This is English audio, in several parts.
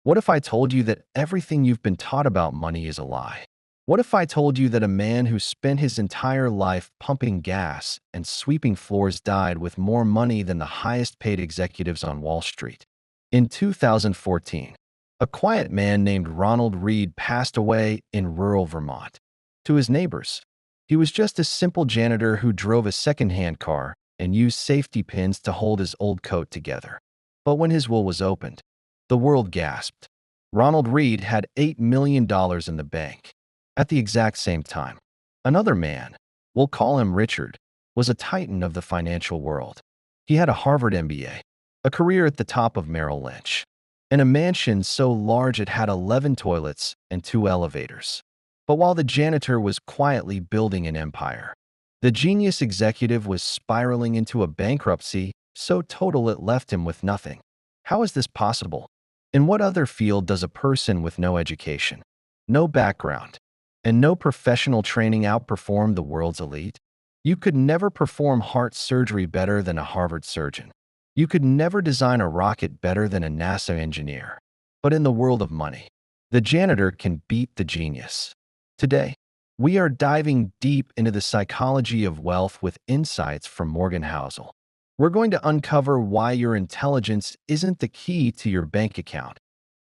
What if I told you that everything you've been taught about money is a lie? What if I told you that a man who spent his entire life pumping gas and sweeping floors died with more money than the highest paid executives on Wall Street? In 2014, a quiet man named Ronald Reed passed away in rural Vermont. To his neighbors, he was just a simple janitor who drove a second-hand car and used safety pins to hold his old coat together. But when his will was opened, the world gasped. Ronald Reed had $8 million in the bank. At the exact same time, another man, we'll call him Richard, was a titan of the financial world. He had a Harvard MBA, a career at the top of Merrill Lynch, and a mansion so large it had 11 toilets and 2 elevators. But while the janitor was quietly building an empire, the genius executive was spiraling into a bankruptcy so total it left him with nothing. How is this possible? In what other field does a person with no education, no background, and no professional training outperform the world's elite? You could never perform heart surgery better than a Harvard surgeon. You could never design a rocket better than a NASA engineer. But in the world of money, the janitor can beat the genius. Today, we are diving deep into the psychology of wealth with insights from Morgan Housel. We're going to uncover why your intelligence isn't the key to your bank account.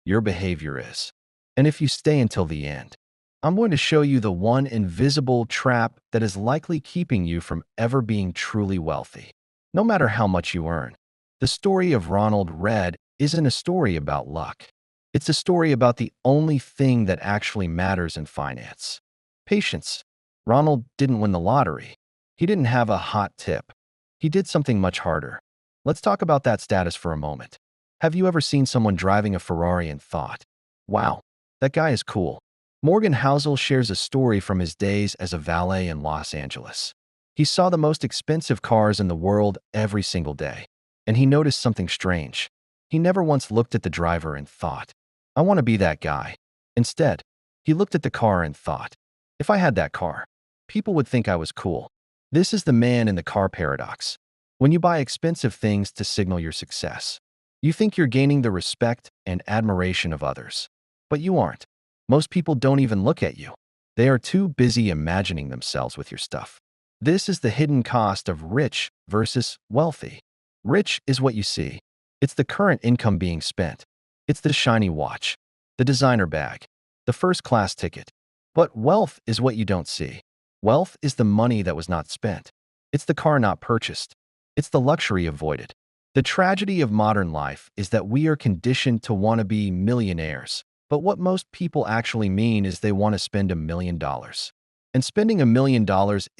Your behavior is. And if you stay until the end, I'm going to show you the one invisible trap that is likely keeping you from ever being truly wealthy, no matter how much you earn. The story of Ronald Reed isn't a story about luck. It's a story about the only thing that actually matters in finance: patience. Ronald didn't win the lottery. He didn't have a hot tip. He did something much harder. Let's talk about that status for a moment. Have you ever seen someone driving a Ferrari and thought, wow, that guy is cool? Morgan Housel shares a story from his days as a valet in Los Angeles. He saw the most expensive cars in the world every single day, and he noticed something strange. He never once looked at the driver and thought, I want to be that guy. Instead, he looked at the car and thought, if I had that car, people would think I was cool. This is the man in the car paradox. When you buy expensive things to signal your success, you think you're gaining the respect and admiration of others. But you aren't. Most people don't even look at you. They are too busy imagining themselves with your stuff. This is the hidden cost of rich versus wealthy. Rich is what you see. It's the current income being spent. It's the shiny watch, the designer bag, the first-class ticket. But wealth is what you don't see. Wealth is the money that was not spent. It's the car not purchased. It's the luxury avoided. The tragedy of modern life is that we are conditioned to want to be millionaires. But what most people actually mean is they want to spend $1 million. And spending $1 million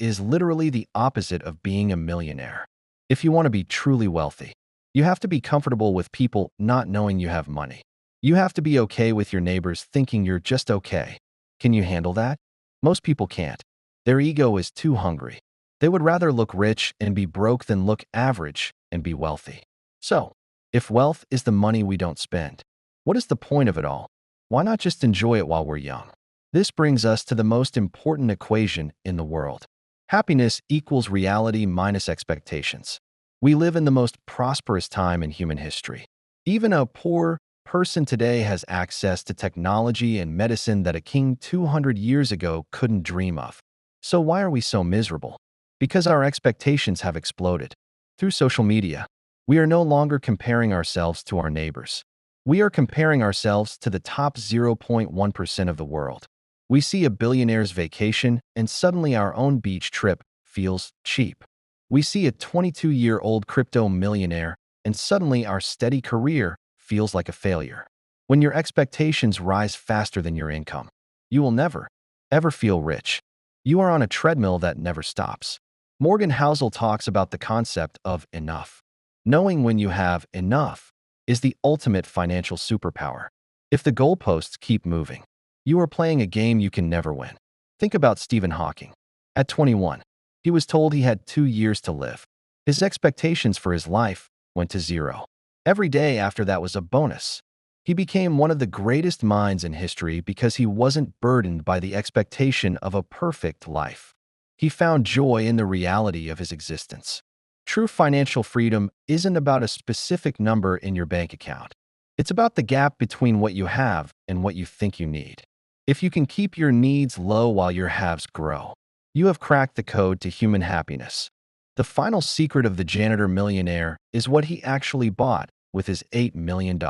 is literally the opposite of being a millionaire. If you want to be truly wealthy, you have to be comfortable with people not knowing you have money. You have to be okay with your neighbors thinking you're just okay. Can you handle that? Most people can't. Their ego is too hungry. They would rather look rich and be broke than look average and be wealthy. So, if wealth is the money we don't spend, what is the point of it all? Why not just enjoy it while we're young? This brings us to the most important equation in the world. Happiness equals reality minus expectations. We live in the most prosperous time in human history. Even a poor person today has access to technology and medicine that a king 200 years ago couldn't dream of. So why are we so miserable? Because our expectations have exploded. Through social media, we are no longer comparing ourselves to our neighbors. We are comparing ourselves to the top 0.1% of the world. We see a billionaire's vacation, and suddenly our own beach trip feels cheap. We see a 22-year-old crypto millionaire, and suddenly our steady career feels like a failure. When your expectations rise faster than your income, you will never, ever feel rich. You are on a treadmill that never stops. Morgan Housel talks about the concept of enough. Knowing when you have enough is the ultimate financial superpower. If the goalposts keep moving, you are playing a game you can never win. Think about Stephen Hawking. At 21, he was told he had 2 years to live. His expectations for his life went to zero. Every day after that was a bonus. He became one of the greatest minds in history because he wasn't burdened by the expectation of a perfect life. He found joy in the reality of his existence. True financial freedom isn't about a specific number in your bank account. It's about the gap between what you have and what you think you need. If you can keep your needs low while your haves grow, you have cracked the code to human happiness. The final secret of the janitor millionaire is what he actually bought with his $8 million.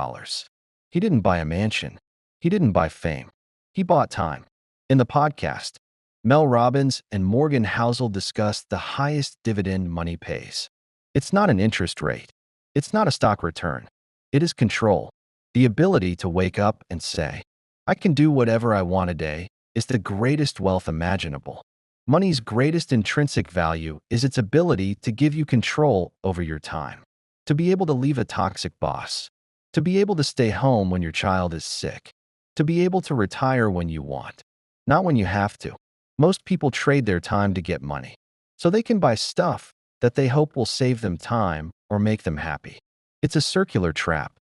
He didn't buy a mansion. He didn't buy fame. He bought time. In the podcast, Mel Robbins and Morgan Housel discussed the highest dividend money pays. It's not an interest rate. It's not a stock return. It is control. The ability to wake up and say, I can do whatever I want today, is the greatest wealth imaginable. Money's greatest intrinsic value is its ability to give you control over your time, to be able to leave a toxic boss, to be able to stay home when your child is sick, to be able to retire when you want, not when you have to. Most people trade their time to get money, so they can buy stuff that they hope will save them time or make them happy. It's a circular trap.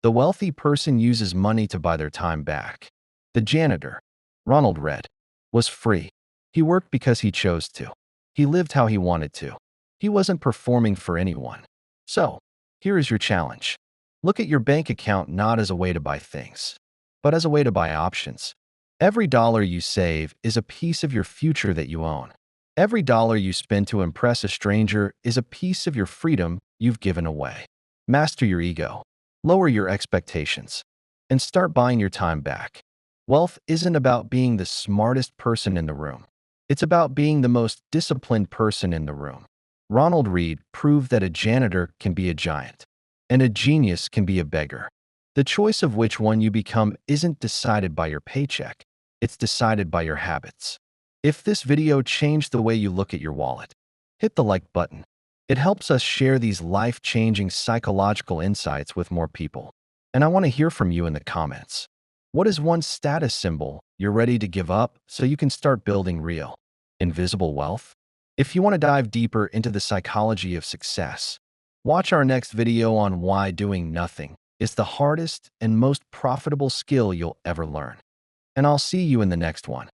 The wealthy person uses money to buy their time back. The janitor, Ronald Read, was free. He worked because he chose to. He lived how he wanted to. He wasn't performing for anyone. So, here is your challenge. Look at your bank account not as a way to buy things, but as a way to buy options. Every dollar you save is a piece of your future that you own. Every dollar you spend to impress a stranger is a piece of your freedom you've given away. Master your ego. Lower your expectations. And start buying your time back. Wealth isn't about being the smartest person in the room. It's about being the most disciplined person in the room. Ronald Read proved that a janitor can be a giant, and a genius can be a beggar. The choice of which one you become isn't decided by your paycheck. It's decided by your habits. If this video changed the way you look at your wallet, hit the like button. It helps us share these life-changing psychological insights with more people. And I want to hear from you in the comments. What is one status symbol you're ready to give up so you can start building real, invisible wealth? If you want to dive deeper into the psychology of success, watch our next video on why doing nothing is the hardest and most profitable skill you'll ever learn. And I'll see you in the next one.